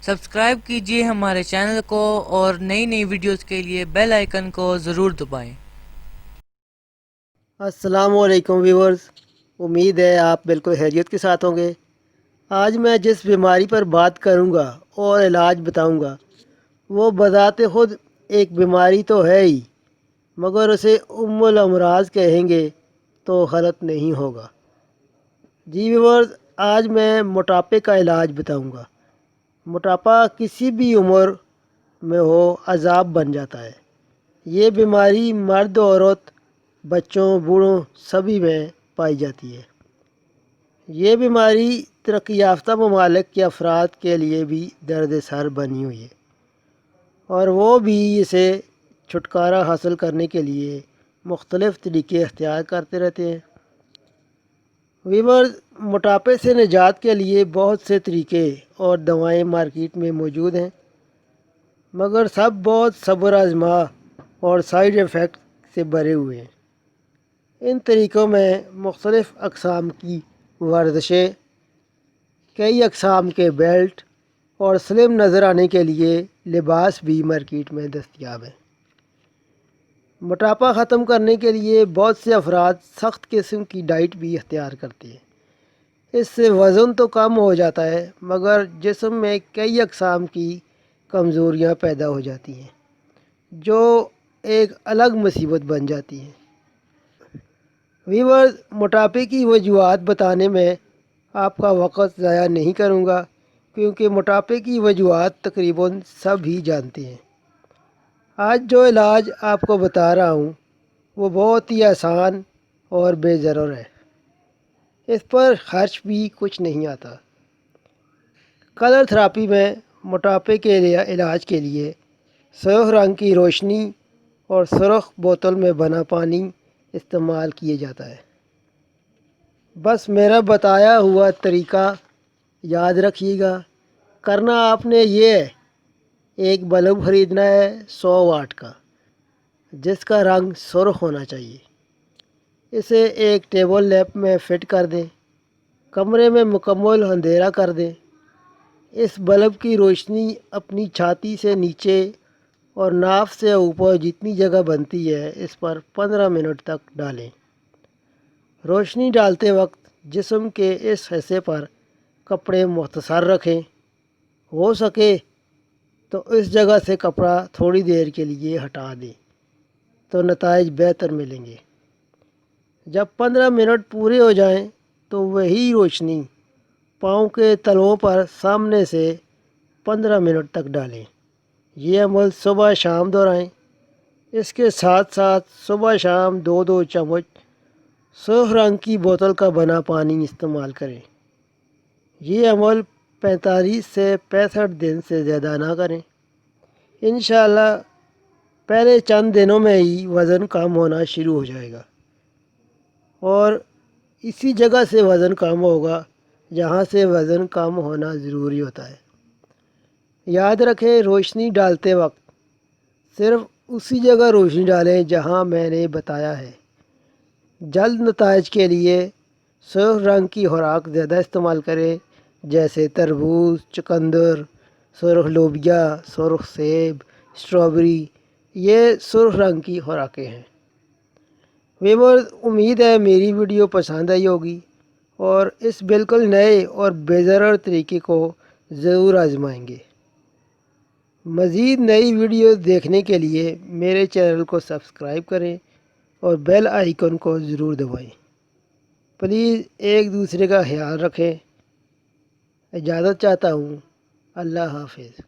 Subscribe کیجئے ہمارے channel کو اور نئی نئی ویڈیوز کے لیے بیل آئیکن کو ضرور دبائیں۔ السلام علیکم ویورز، امید ہے آپ بالکل خیریت کے ساتھ ہوں گے۔ آج میں جس بیماری پر بات کروں گا اور علاج بتاؤں گا وہ بذات خود ایک بیماری تو ہے ہی، مگر اسے ام الامراض کہیں گے تو غلط نہیں ہوگا۔ جی ویورز، آج میں موٹاپے کا علاج بتاؤں گا۔ موٹاپا کسی بھی عمر میں ہو عذاب بن جاتا ہے۔ یہ بیماری مرد عورت، بچوں بوڑھوں سبھی میں پائی جاتی ہے۔ یہ بیماری ترقی یافتہ ممالک کے افراد کے لیے بھی درد سر بنی ہوئی ہے، اور وہ بھی اسے چھٹکارا حاصل کرنے کے لیے مختلف طریقے اختیار کرتے رہتے ہیں۔ ویورز، موٹاپے سے نجات کے لیے بہت سے طریقے اور دوائیں مارکیٹ میں موجود ہیں، مگر سب بہت صبر آزما اور سائیڈ ایفیکٹ سے بھرے ہوئے ہیں۔ ان طریقوں میں مختلف اقسام کی ورزشیں، کئی اقسام کے بیلٹ اور سلم نظر آنے کے لیے لباس بھی مارکیٹ میں دستیاب ہیں۔ موٹاپا ختم کرنے کے لیے بہت سے افراد سخت قسم کی ڈائٹ بھی اختیار کرتے ہیں۔ اس سے وزن تو کم ہو جاتا ہے، مگر جسم میں کئی اقسام کی کمزوریاں پیدا ہو جاتی ہیں جو ایک الگ مصیبت بن جاتی ہیں۔ ویورز، موٹاپے کی وجوہات بتانے میں آپ کا وقت ضائع نہیں کروں گا، کیونکہ موٹاپے کی وجوہات تقریباً سب ہی جانتے ہیں۔ آج جو علاج آپ کو بتا رہا ہوں وہ بہت ہی آسان اور بے ضرر ہے۔ اس پر خرچ بھی کچھ نہیں آتا۔ کلر تھراپی میں موٹاپے کے علاج کے لیے سرخ رنگ کی روشنی اور سرخ بوتل میں بنا پانی استعمال کیا جاتا ہے۔ بس میرا بتایا ہوا طریقہ یاد رکھیے گا۔ کرنا آپ نے یہ ہے، ایک بلب خریدنا ہے 100 واٹ کا، جس کا رنگ سرخ ہونا چاہیے۔ اسے ایک ٹیبل لیمپ میں فٹ کر دیں، کمرے میں مکمل اندھیرا کر دیں۔ اس بلب کی روشنی اپنی چھاتی سے نیچے اور ناف سے اوپر جتنی جگہ بنتی ہے اس پر 15 منٹ تک ڈالیں۔ روشنی ڈالتے وقت جسم کے اس حصے پر کپڑے مختصر رکھیں۔ ہو سکے تو اس جگہ سے کپڑا تھوڑی دیر کے لیے ہٹا دیں تو نتائج بہتر ملیں گے۔ جب 15 منٹ پورے ہو جائیں تو وہی روشنی پاؤں کے تلوؤں پر سامنے سے 15 منٹ تک ڈالیں۔ یہ عمل صبح شام دہرائیں۔ اس کے ساتھ ساتھ صبح شام 2 چمچ سرخ رنگ کی بوتل کا بنا پانی استعمال کریں۔ یہ عمل 45 سے 65 دن سے زیادہ نہ کریں۔ انشاءاللہ پہلے چند دنوں میں ہی وزن کم ہونا شروع ہو جائے گا، اور اسی جگہ سے وزن کم ہوگا جہاں سے وزن کم ہونا ضروری ہوتا ہے۔ یاد رکھیں، روشنی ڈالتے وقت صرف اسی جگہ روشنی ڈالیں جہاں میں نے بتایا ہے۔ جلد نتائج کے لیے سرخ رنگ کی خوراک زیادہ استعمال کریں، جیسے تربوز، چقندر، سرخ لوبیا، سرخ سیب، اسٹرابری۔ یہ سرخ رنگ کی خوراکیں ہیں۔ ویورز، امید ہے میری ویڈیو پسند آئی ہوگی اور اس بالکل نئے اور بے ضرر طریقے کو ضرور آزمائیں گے۔ مزید نئی ویڈیوز دیکھنے کے لیے میرے چینل کو سبسکرائب کریں اور بیل آئیکن کو ضرور دبائیں۔ پلیز ایک دوسرے کا خیال رکھیں۔ اجازت چاہتا ہوں۔ اللہ حافظ۔